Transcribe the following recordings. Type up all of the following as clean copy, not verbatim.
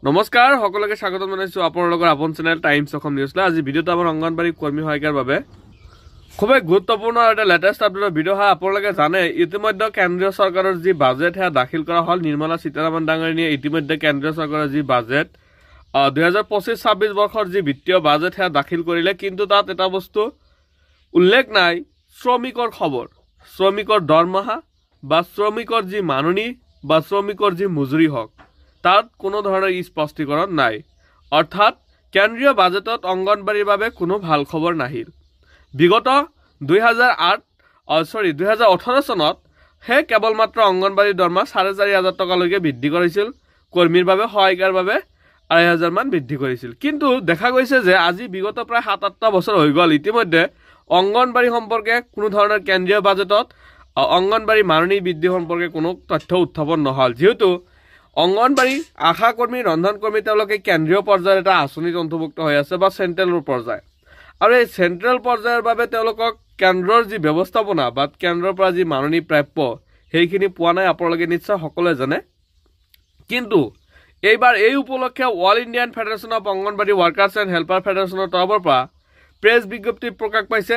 নমস্কাৰ সকলোকে স্বাগতম জনাইছো আপোনালোকৰ আপন চেনেল টাইমছ অসম নিউজলৈ। আজি ভিডিঅ'টো আমাৰ অংগনবাড়ী কৰ্মী সহায়িকাৰ বাবে খুবেই গুৰুত্বপূৰ্ণ এটা লেটেষ্ট আপডেটৰ ভিডিঅ' হয়। আপোনালোকে জানে ইতিমধ্যে কেন্দ্ৰীয় চৰকাৰৰ যি বাজেট সেয়া দাখিল কৰা হ'ল। নিৰ্মলা সীতাৰামন ডাঙৰীয়ে ইতিমধ্যে কেন্দ্ৰীয় চৰকাৰৰ যি বাজেট 2025-26 বৰ্ষৰ যি বিত্তীয় বাজেট সেয়া দাখিল কৰিলে, কিন্তু তাত এটা বস্তু উল্লেখ নাই শ্ৰমিকৰ খবৰ, শ্ৰমিকৰ দৰমহা বা শ্ৰমিকৰ যি মাননি বা শ্ৰমিকৰ যি মজুৰি হওক তাত কোনো ধৰণৰ স্পষ্টীকৰণ নাই। অৰ্থাৎ কেন্দ্ৰীয় বাজেটত অংগনবাড়ীৰ বাবে কোনো ভাল খবৰ নাহিল। বিগত 2018 চনত হে কেৱল মাত্ৰ অংগনবাড়ীৰ দৰমহা 4,500 টকালৈকে বৃদ্ধি কৰিছিল, কৰ্মীৰ বাবে সহায়িকাৰ বাবে 2,500 মান বৃদ্ধি কৰিছিল। কিন্তু দেখা গৈছে যে আজি বিগত প্ৰায় 7-8টা বছৰ হৈ গ'ল, ইতিমধ্যে অংগনবাড়ী সম্পৰ্কে কোনো ধৰণৰ কেন্দ্ৰীয় বাজেটত অংগনবাড়ী মাননি বৃদ্ধি সম্পৰ্কে কোনো তথ্য উত্থাপন নহ'ল। যিহেতু অংগনবাড়ী আশা কৰ্মী ৰন্ধন কৰ্মী তেওঁলোকে কেন্দ্ৰীয় পৰ্যায়ৰ এটা আঁচনিত অন্তৰ্ভুক্ত হৈ আছে বা চেণ্ট্ৰেলৰ পৰ্যায়, আৰু এই চেণ্ট্ৰেল পৰ্যায়ৰ বাবে তেওঁলোকক কেন্দ্ৰৰ যি ব্যৱস্থাপনা বা কেন্দ্ৰৰ পৰা যি মাননি প্ৰাপ্য সেইখিনি পোৱা নাই, আপোনালোকে নিশ্চয় সকলোৱে জানে। কিন্তু এইবাৰ এই উপলক্ষে all Indian federation of anganwadi workers and helper ফেডাৰেশ্যনৰ তৰফৰ পৰা প্ৰেছ বিজ্ঞপ্তি প্ৰকাশ পাইছে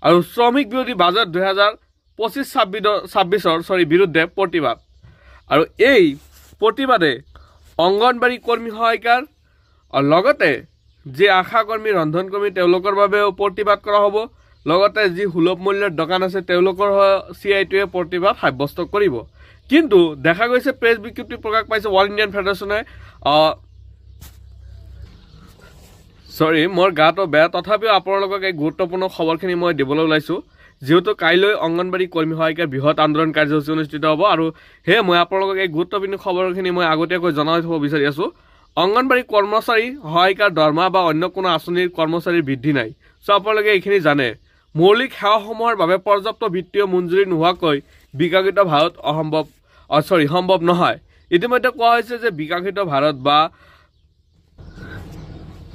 আৰু শ্ৰমিক বিৰোধী বাজেট 2025-26 বিৰুদ্ধে প্ৰতিবাদ। আৰু এই প্ৰতিবাদে অংগনবাড়ী কৰ্মী সহায়িকাৰ লগতে যি আশা কৰ্মী ৰন্ধন কৰ্মী তেওঁলোকৰ বাবেও প্ৰতিবাদ কৰা হ'ব, লগতে যি সুলভ মূল্যৰ দোকান আছে তেওঁলোকৰ CITUৱে প্ৰতিবাদ সাব্যস্ত কৰিব। কিন্তু দেখা গৈছে প্ৰেছ বিজ্ঞপ্তি প্ৰকাশ পাইছে অল ইণ্ডিয়ান ফেডাৰেশ্যনে মোৰ গাটো বেয়া, তথাপিও আপোনালোকক এই গুৰুত্বপূৰ্ণ খবৰখিনি মই দিবলৈ ওলাইছোঁ। যেহেতু কাইলৈ অংগনবাড়ী কৰ্মী সহায়িকাৰ বৃহৎ আন্দোলন কাৰ্যসূচী অনুষ্ঠিত হ'ব, আৰু সেয়ে মই আপোনালোকক এই গুৰুত্বপূৰ্ণ খবৰখিনি মই আগতীয়াকৈ জনাই থ'ব বিচাৰি আছোঁ। অংগনবাড়ী কৰ্মচাৰী সহায়িকাৰ দৰমহা বা অন্য কোনো আঁচনিৰ কৰ্মচাৰীৰ বৃদ্ধি নাই। আপোনালোকে এইখিনি জানে। মৌলিক সেৱাসমূহৰ বাবে পৰ্যাপ্ত বিত্তীয় মঞ্জুৰি নোহোৱাকৈ বিকশিত ভাৰত সম্ভৱ নহয়। ইতিমধ্যে কোৱা হৈছে যে বিকশিত ভাৰত বা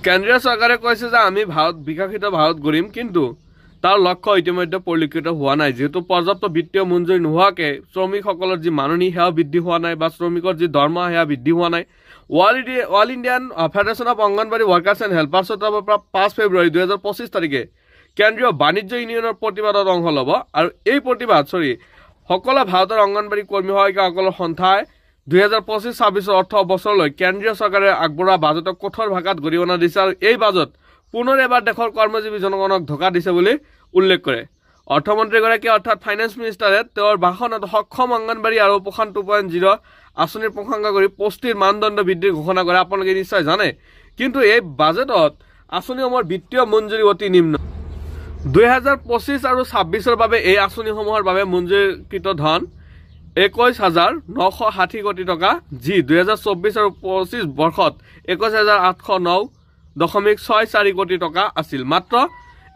কেন্দ্ৰীয় চৰকাৰে কৈছে যে আমি বিকশিত ভাৰত গঢ়িম, কিন্তু তাৰ লক্ষ্য ইতিমধ্যে পৰিলক্ষিত হোৱা নাই। যিহেতু পৰ্যাপ্ত বিত্তীয় মঞ্জুৰি নোহোৱাকৈ শ্ৰমিকসকলৰ যি মাননি সেয়াও বৃদ্ধি হোৱা নাই বা শ্ৰমিকৰ যি দৰমহা সেয়া বৃদ্ধি হোৱা নাই। All Indian federation of anganwadi workers and হেল্পাৰ্ছৰ তৰফৰ পৰা 5 ফেব্ৰুৱাৰী 2025 তাৰিখে কেন্দ্ৰীয় বাণিজ্য ইউনিয়নৰ প্ৰতিবাদত অংশ ল'ব। আৰু এই প্ৰতিবাদ সকলো ভাৰতৰ অংগনবাড়ী কৰ্মী সহায়িকাসকলৰ সন্থাই 2025-26 অৰ্থ বছৰলৈ কেন্দ্ৰীয় চৰকাৰে আগবঢ়োৱা বাজেটক কঠোৰ ভাষাত গৰিহণা দিছে, আৰু এই বাজেট পুনৰ এবাৰ দেশৰ কৰ্মজীৱী জনগণক ধোকা দিছে বুলি উল্লেখ কৰে। অৰ্থমন্ত্ৰীগৰাকীয়ে অৰ্থাৎ ফাইনেন্স মিনিষ্টাৰে তেওঁৰ ভাষণত সক্ষম অংগনবাড়ী আৰু পোষণ 2.0 আঁচনিৰ প্ৰশংসা কৰি পুষ্টিৰ মানদণ্ড বৃদ্ধিৰ ঘোষণা কৰে। আপোনালোকে নিশ্চয় জানে। কিন্তু এই বাজেটত আঁচনিসমূহৰ বিত্তীয় মঞ্জুৰি অতি নিম্ন। 2025 আৰু 26ৰ বাবে এই আঁচনিসমূহৰ বাবে মঞ্জুৰিকৃত ধন 21,960 কোটি টকা, যি 2024 আৰু 25 বৰ্ষত 21,809.64 কোটি টকা আছিল। মাত্ৰ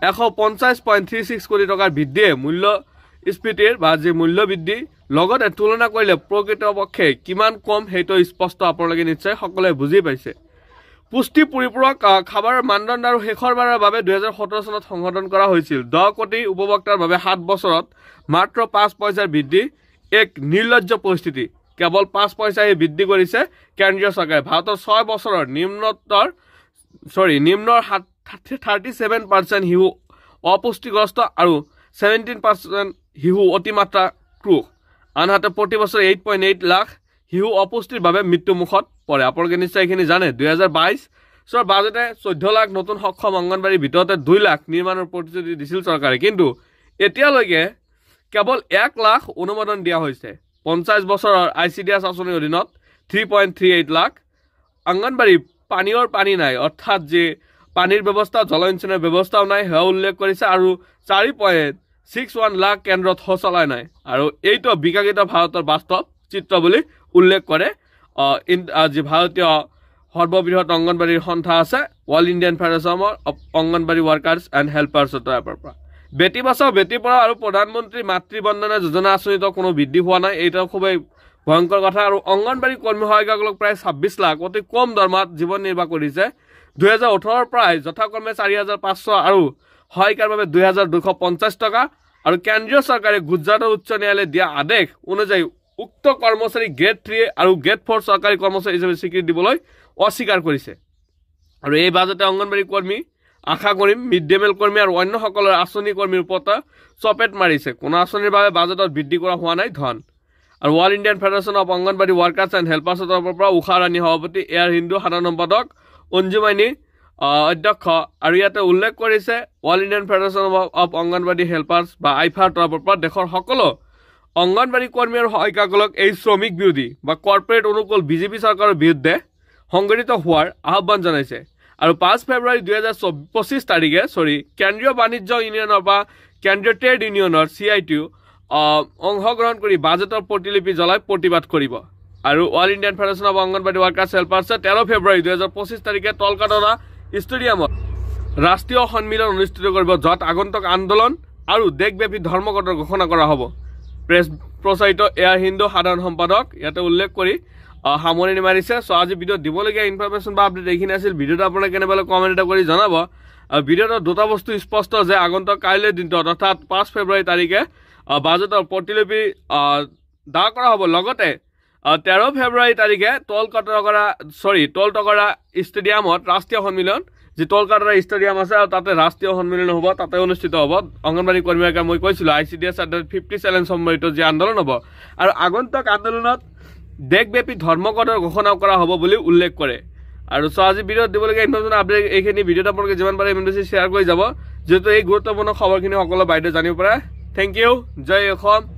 150.36 কোটি টকাৰ বৃদ্ধিয়ে মূল্যস্ফীতিৰ বা যি মূল্য বৃদ্ধি লগতে তুলনা কৰিলে প্ৰকৃতপক্ষে কিমান কম সেইটো স্পষ্ট। আপোনালোকে নিশ্চয় সকলোৱে বুজি পাইছে। পুষ্টি পৰিপূৰক খাবাৰৰ মানদণ্ড আৰু শেষৰবাৰৰ বাবে 2017 চনত সংশোধন কৰা হৈছিল। 10 কোটি উপভোক্তাৰ বাবে 7 বছৰত মাত্ৰ 5 পইচাৰ বৃদ্ধি এক নিৰ্লজ্জ পৰিস্থিতি। কেৱল 5 পইচাহে বৃদ্ধি কৰিছে কেন্দ্ৰীয় চৰকাৰে। ভাৰতৰ 6 বছৰৰ নিম্নৰ 37% শিশু অপুষ্টিগ্ৰস্ত আৰু 17% শিশু অতিমাত্ৰা ক্ৰুশ। আনহাতে প্ৰতি বছৰে 8.8 লাখ শিশু অপুষ্টিৰ বাবে মৃত্যুমুখত পৰে। আপোনালোকে নিশ্চয় এইখিনি জানে। 2022 বাজেটে 14 লাখ নতুন সক্ষম অংগনবাড়ীৰ ভিতৰতে 2 লাখ নিৰ্মাণৰ প্ৰতিশ্ৰুতি দিছিল চৰকাৰে, কিন্তু এতিয়ালৈকে কেৱল 1 লাখ অনুমোদন দিয়া হৈছে। 50 বছৰৰ ICDS আঁচনিৰ অধীনত 3.38 লাখ অংগনবাড়ী পানী নাই, অৰ্থাৎ যে পানীৰ ব্যৱস্থা জলসিঞ্চনৰ ব্যৱস্থাও নাই সেয়া উল্লেখ কৰিছে, আৰু 4.61 লাখ কেন্দ্ৰত শৌচালয় নাই। আৰু এইটো বিকশিত ভাৰতৰ বাস্তৱ চিত্ৰ বুলি উল্লেখ কৰে যি ভাৰতীয় সৰ্ববৃহৎ অংগনবাড়ীৰ সন্থা আছে all Indian federation of anganwadi workers and হেল্পাৰ্ছৰ তৰফৰ পৰা। বেটী বচাও বেটী পঢ়াও আৰু প্ৰধানমন্ত্ৰী মাতৃ বন্দনা যোজনা আঁচনিতো কোনো বৃদ্ধি হোৱা নাই। এইটো খুবেই ভয়ংকৰ কথা। আৰু অংগনবাড়ী কৰ্মী সহায়িকাসকলক প্ৰায় 26 লাখ অতি কম দৰমহাত জীৱন নিৰ্বাহ কৰিছে। 2018 প্ৰায় যথাক্ৰমে 4,500 আৰু সহায়িকাৰ বাবে 2,250 টকা। আৰু কেন্দ্ৰীয় চৰকাৰে গুজৰাটৰ উচ্চ ন্যায়ালয়ে দিয়া আদেশ অনুযায়ী উক্ত কৰ্মচাৰী গ্ৰেড 3 আৰু গ্ৰেড 4 চৰকাৰী কৰ্মচাৰী হিচাপে স্বীকৃতি দিবলৈ অস্বীকাৰ কৰিছে আৰু এই বাজেটে অংগনবাড়ী কৰ্মী আশা কৰিম মিড ডে মিল কৰ্মী আৰু অন্য সকলৰ আঁচনি কৰ্মীৰ ওপৰত চপেট মাৰিছে কোনো আঁচনিৰ বাবে বাজেটত বৃদ্ধি কৰা হোৱা নাই ধন আৰু all Indian federation of anganwadi workers and হেল্পাৰ্ছৰ তৰফৰ পৰা উষা ৰাণী সভাপতি এয়াৰ হিন্দু সাধাৰণ সম্পাদক অঞ্জুমাইনী অধ্যক্ষ আৰু ইয়াতে উল্লেখ কৰিছে all Indian federation of anganwadi helpers বা আইফাৰ তৰফৰ পৰা দেশৰ সকলো অংগনবাড়ী কৰ্মী আৰু সহায়িকাসকলক এই শ্ৰমিক বিৰোধী বা কৰ্পৰেট অনুকূল বিজেপি চৰকাৰৰ বিৰুদ্ধে সংগঠিত হোৱাৰ আহ্বান জনাইছে আৰু 5 ফেব্ৰুৱাৰী 2025 তাৰিখে কেন্দ্ৰীয় বাণিজ্য ইউনিয়নৰ বা কেন্দ্ৰীয় ট্ৰেড ইউনিয়নৰ CITU অংশগ্ৰহণ কৰি বাজেটৰ প্ৰতিলিপি জ্বলাই প্ৰতিবাদ কৰিব আৰু all Indian federation of anganwadi workers হেল্পাৰ্ছে 13 ফেব্ৰুৱাৰী 2025 তাৰিখে তলকাটৰা ষ্টেডিয়ামত ৰাষ্ট্ৰীয় সন্মিলন অনুষ্ঠিত কৰিব য'ত আগন্তুক আন্দোলন আৰু দেশব্যাপী ধৰ্মঘটৰ ঘোষণা কৰা হ'ব প্ৰেছ প্ৰচাৰিত এয়াৰ হিন্দু সাধাৰণ সম্পাদক ইয়াতে উল্লেখ কৰি সামৰণি মাৰিছে সো আজি ভিডিঅ' দিবলগীয়া ইনফৰমেশ্যন বা আপডেট এইখিনি আছিল ভিডিঅ'টো আপোনালোকে কেনেবালে কমেণ্ট এটা কৰি জনাব আৰু ভিডিঅ'টো দুটা বস্তু স্পষ্ট যে আগন্তুক কাইলৈ দিনটোত অৰ্থাৎ 5 ফেব্ৰুৱাৰী তাৰিখে বাজেটৰ প্ৰতিলিপি দাখিল কৰা হ'ব লগতে 13 ফেব্ৰুৱাৰী তাৰিখে তলকাটৰা ষ্টেডিয়ামত ৰাষ্ট্ৰীয় সন্মিলন যি তলকাটৰা ষ্টেডিয়াম আছে আৰু তাতে ৰাষ্ট্ৰীয় সন্মিলন হ'ব তাতে অনুষ্ঠিত হ'ব অংগনবাড়ী কৰ্মীকে মই কৈছিলোঁ ICDS 50 চেলেঞ্জ সম্বলিত যি আন্দোলন হ'ব আৰু আগন্তুক আন্দোলনত দেশব্যাপী ধৰ্মঘটৰ ঘোষণা কৰা হ'ব বুলি উল্লেখ কৰে আৰু আজি ভিডিঅ'ত দিবলগীয়া ইনফৰমেশ্যন আপডেট এইখিনি ভিডিঅ'ত আপোনালোকে যিমান পাৰে ইমান বেছি শ্বেয়াৰ কৰি যাব যেহেতু এই গুৰুত্বপূৰ্ণ খবৰখিনি সকলো বাইদেউ জানিব পাৰে থেংক ইউ জয় অসম